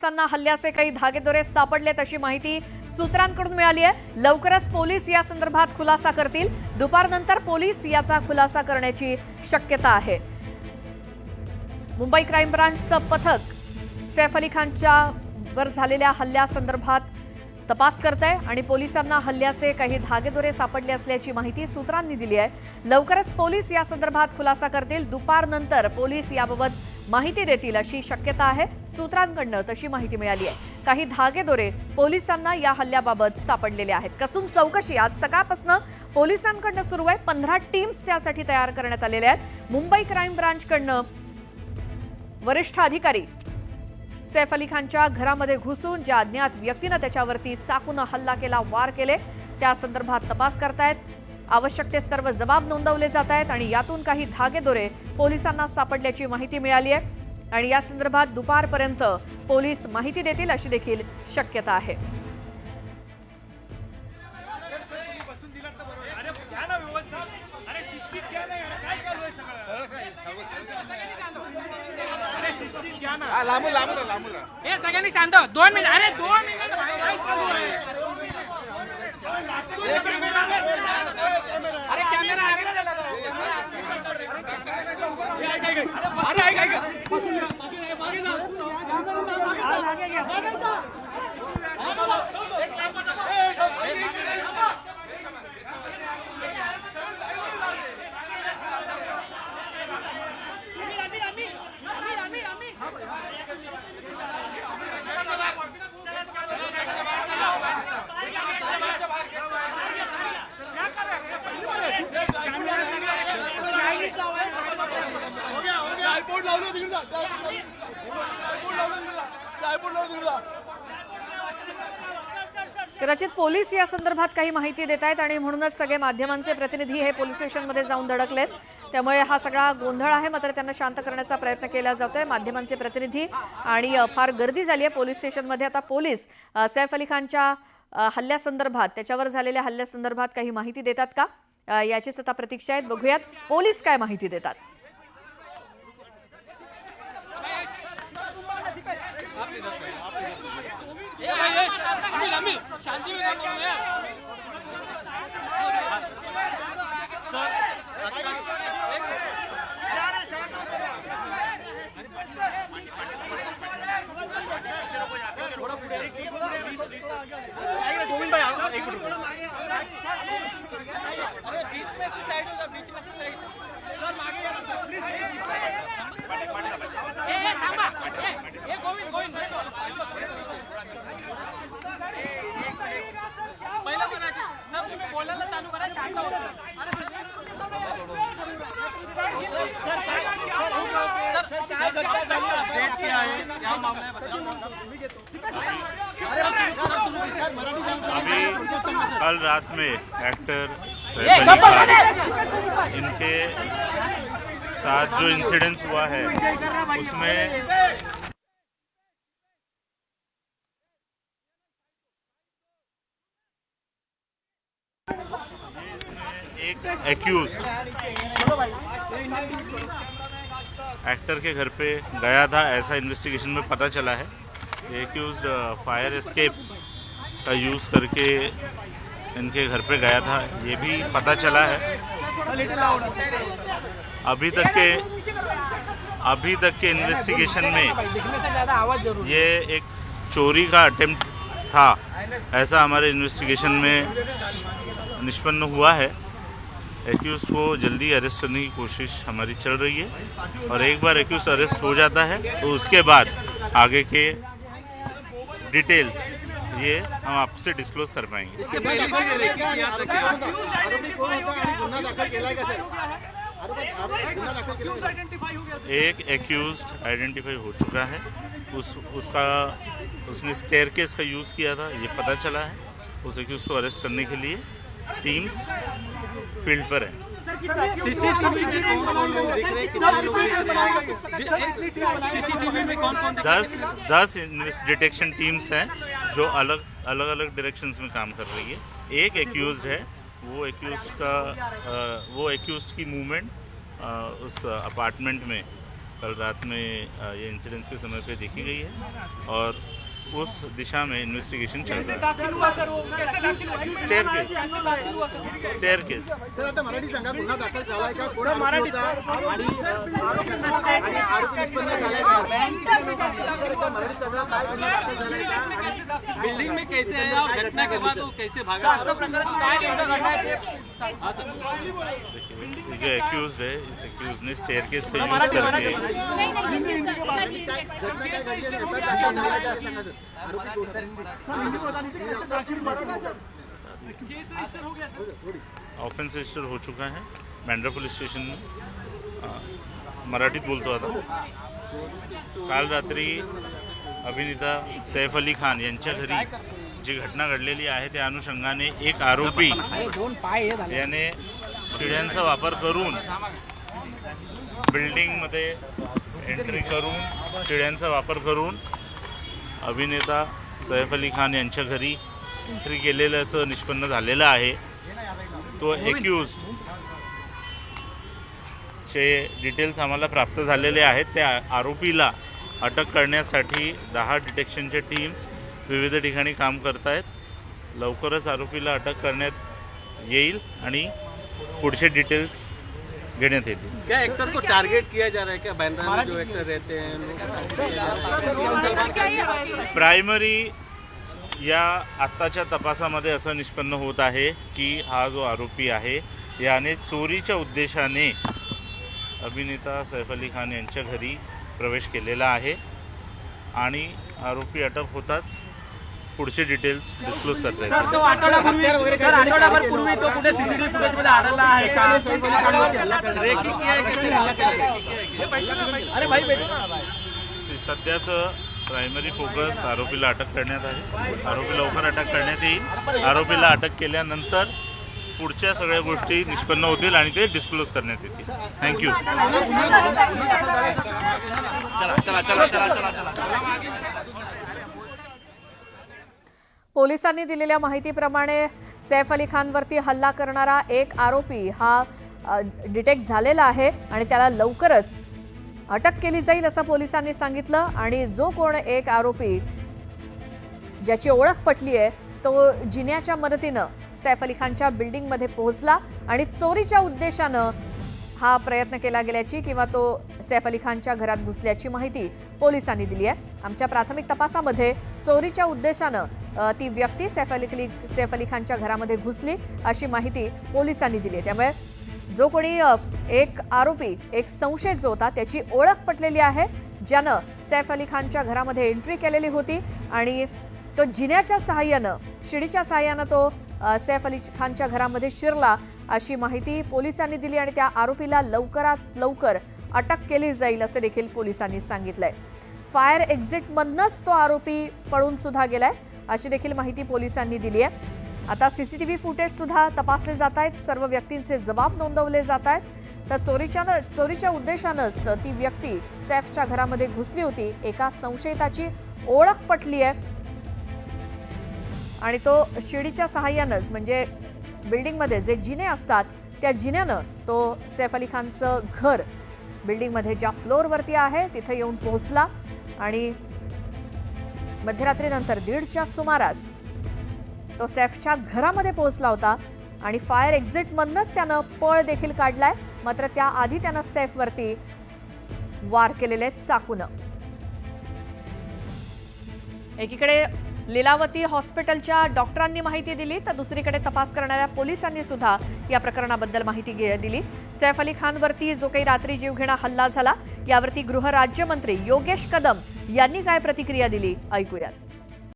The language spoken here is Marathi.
पोलिसांना हल्ल्याचे काही धागेदोरे सापडलेत अशी माहिती सूत्रांकडून मिळाली आहे। लवकरच पोलीस या संदर्भात खुलासा करतील। दुपारनंतर पोलीस याचा खुलासा करण्याची शक्यता आहे। मुंबई क्राईम ब्रांचचं पथक सैफ अली खानच्या वर झालेल्या हल्ल्यासंदर्भात तपास करत आहे आणि पोलिसांना हल्ल्याचे काही धागेदोरे सापडले असल्याची माहिती सूत्रांनी दिली आहे। लवकरच पोलीस या संदर्भात खुलासा करतील। दुपारनंतर पोलीस याबाबत माहिती देतील अशी शक्यता आहे। सूत्रांकडून तशी माहिती मिळाली आहे। काही धागेदोरे पोलिसांना या हल्ल्याबाबत सापडलेले आहेत। कसून चौकशी आज सकाळपासून पोलिसांकडून सुरू आहे। 15 टीम्स त्यासाठी तयार करण्यात आलेल्या आहेत। मुंबई क्राईम ब्रांचकडून वरिष्ठ अधिकारी सैफ अली खानच्या घरामध्ये घुसून ज्या अज्ञात व्यक्तीने त्याच्यावरती चाकूने हल्ला केला, वार केले, त्या संदर्भात तपास करतायत। आवश्यक ते सर्व जबाब नोंदवले जात आहेत आणि यातून काही धागेदोरे पोलिसांना सापडल्याची माहिती मिळाली आहे आणि या संदर्भात दुपारपर्यंत पोलीस माहिती देतील अशी देखील शक्यता आहे। सगळ्यांनी शांत 2 मिनिट। अरे 2 मिनिट अरे कॅमेरा कदाचित पोलीस या संदर्भात काही माहिती देत आहेत आणि म्हणूनच सगळे माध्यमांचे प्रतिनिधी हे पोलीस स्टेशनमध्ये जाऊन धडकलेत। त्यामुळे हा सगळा गोंधळ आहे, मात्र त्यांना शांत करण्याचा प्रयत्न केला जातोय माध्यमांचे प्रतिनिधी आणि फार गर्दी झाली आहे पोलीस स्टेशनमध्ये। आता पोलीस सैफ अली खानच्या हल्ल्यासंदर्भात, त्याच्यावर झालेल्या हल्ल्यासंदर्भात काही माहिती देतात का याचीच आता प्रतीक्षा आहे। बघूयात पोलीस काय माहिती देतात। शांति में गोविंद भाई एक मिनट बीच में से साइड होगा, बीच में से साइड गोविंद गोविंद पहिला मराठी सर तुम्ही बोलायला चालू करा, शांत होतो। अभी कल रात में एक्टर सैफ अली खान इनके साथ जो इंसिडेंस हुआ है उसमें एक एक्यूज्ड एक्टर के घर पे गया था, ऐसा इन्वेस्टिगेशन में पता चला है। एक्यूज्ड फायर एस्केप का यूज़ करके इनके घर पे गया था, ये भी पता चला है। अभी तक के इन्वेस्टिगेशन में ये एक चोरी का अटेम्प्ट था, ऐसा हमारे इन्वेस्टिगेशन में निष्पन्न हुआ है। एक्यूज को जल्दी अरेस्ट करने की कोशिश हमारी चल रही है और एक बार एक्यूज अरेस्ट हो जाता है तो उसके बाद आगे के डिटेल्स ये हम आपसे डिस्क्लोज कर पाएंगे। एक एक्यूज्ड आइडेंटिफाई हो चुका है, उसने स्टेयरकेस का यूज़ किया था, ये पता चला है। उस एक्यूज को अरेस्ट करने के लिए टीम्स फील्ड पर है। सीसीटीवी में कौन 10 डिटेक्शन टीम्स हैं जो अलग अलग डायरेक्शंस में काम कर रही है। एक एक्यूज्ड है, वो एक्यूज्ड की मूवमेंट उस अपार्टमेंट में कल रात में ये इंसिडेंस के समय पे देखी गई है और उस दिशा में इन्वेस्टिगेशन चल रहा दाखल हुआ सर, वो कैसे दाखल हुआ? है। स्टेयरकेस दाखल हुआ सर. स्टेयरकेस तर आता मराठी संघात पुन्हा दाखल झालाय का? कोण आरोपी होता? आणि आरोपी निष्पन्न झालाय का? मराठी संघात दाखल झालाय का? आणि बिल्डिंग में कैसे आया और घटना के बाद वो कैसे भागा? जो एक्यूज्ड है, इस एक्यूज ने स्टेयरकेस का यूज करके घटना काय घडली आणि एफआयआर दाखल झालाय का? सांगा सर. आरोपी कोण केस रजिस्टर हो गया सर. ऑफेंस रजिस्टर हो चुका है बँड्रा पोलीस स्टेशन में. मराठीत बोलतो आता. काल रात्री अभिनेता सैफ अली खान यांच्या घरी जी घटना घडलेली आहे त्या अनुषंगाने एक आरोपी याने शिड्यांचा वापर करून बिल्डिंगमध्ये एंट्री करून शिड्यांचा वापर करून अभिनेता सैफ अली खान यांच्या घरी एंट्री केलेल्याचं निष्पन्न झालेलं आहे. तो एक्यूज्ड चे डिटेल्स आम्हाला प्राप्त झालेले आहेत. त्या आरोपीला अटक करण्यासाठी 10 डिटेक्शनच्या टीम्स विविध ठिकाणी काम करत आहेत. लवकरच आरोपीला अटक करण्यात येईल आणि पुढचे डिटेल्स घेण्यात येतील. क्या एक्टर को टारगेट किया जा रहा है क्या? बांद्रा में जो एक्टर रहते हैं प्रायमरी या आत्ताच्या तपासामध्ये असं निष्पन्न होत आहे की हा जो आरोपी आहे याने चोरीच्या उद्देशाने अभिनेता सैफ अली खान यांच्या घरी प्रवेश केलेला आहे आणि आरोपी अटक होताच पुढचे डिटेल्स डिस्क्लोज करता येतील. तो आठवडाभर पूर्वी तो कुठे सीसीटीव्ही फुटेज मध्ये आढळला आहे का? रेकी किया है, किसने हल्ला केला? अरे भाई सध्याचं प्रायमरी फोकस आरोपीला अटक करण्यात आहे. आरोपी लवकर अटक करण्यात येईल. आरोपीला अटक केल्यानंतर पुढच्या सगळ्या गोष्टी निष्पन्न होतील आणि ते डिस्क्लोज करण्यात येतील. थँक्यू. पोलिसांनी दिलेल्या माहितीप्रमाणे सैफ अली खानवरती हल्ला करणारा एक आरोपी हा डिटेक्ट झालेला आहे आणि त्याला लवकरच अटक केली जाईल असं पोलिसांनी सांगितलं. आणि जो कोण एक आरोपी ज्याची ओळख पटली आहे तो जिन्याच्या मदतीनं सैफ अली खानच्या बिल्डिंगमध्ये पोहोचला आणि चोरीच्या उद्देशानं हा प्रयत्न केला गेल्याची किंवा तो सैफ अली खानच्या घरात घुसल्याची माहिती पोलिसांनी दिली आहे. आमच्या प्राथमिक तपासामध्ये चोरीच्या उद्देशानं ती व्यक्ती सैफ अली खानच्या घरामध्ये घुसली अशी माहिती पोलिसांनी दिली आहे. त्यामुळे जो कोणी एक आरोपी एक संशयित जो होता त्याची ओळख पटलेली आहे ज्यानं सैफ अली खानच्या घरामध्ये एंट्री केलेली होती आणि तो जिन्याच्या सहाय्यानं शिडीच्या सहाय्यानं तो सैफ अली खानच्या घरामध्ये शिरला अशी माहिती पोलिसांनी दिली आणि त्या आरोपीला लवकरात लवकर अटक केली जाईल असं देखील पोलिसांनी सांगितलंय. फायर एक्झिटमधनंच तो आरोपी पळून सुद्धा गेलाय अशी देखील माहिती पोलिसांनी दिली आहे. आता सीसीटीव्ही फुटेज सुद्धा तपासले जात आहेत. सर्व व्यक्तींचे जबाब नोंदवले जात आहेत. तर चोरीच्या उद्देशानंच ती व्यक्ती सैफच्या घरामध्ये घुसली होती. एका संशयिताची ओळख पटली आहे आणि तो शिडीच्या सहाय्यानंच म्हणजे बिल्डिंगमध्ये जे जिने असतात त्या जिन्यानं तो सैफ अली खानचं घर बिल्डिंगमध्ये ज्या फ्लोअरवरती आहे तिथे येऊन पोहोचला आणि मध्यरात्रीनंतर 1:30च्या सुमारास तो सैफच्या घरामध्ये पोहोचला होता आणि फायर एक्झिटमधनंच त्यानं पळ देखील काढलाय. मात्र त्याआधी त्यानं सैफवरती वार केलेले चाकून. एकीकडे लीलावती हॉस्पिटलच्या डॉक्टरांनी माहिती दिली तर दुसरीकडे तपास करणाऱ्या पोलिसांनी सुद्धा या प्रकरणाबद्दल माहिती दिली. सैफ अली खानवरती जो काही रात्री जीवघेणा हल्ला झाला यावरती गृहराज्यमंत्री योगेश कदम यांनी काय प्रतिक्रिया दिली ऐकूयात.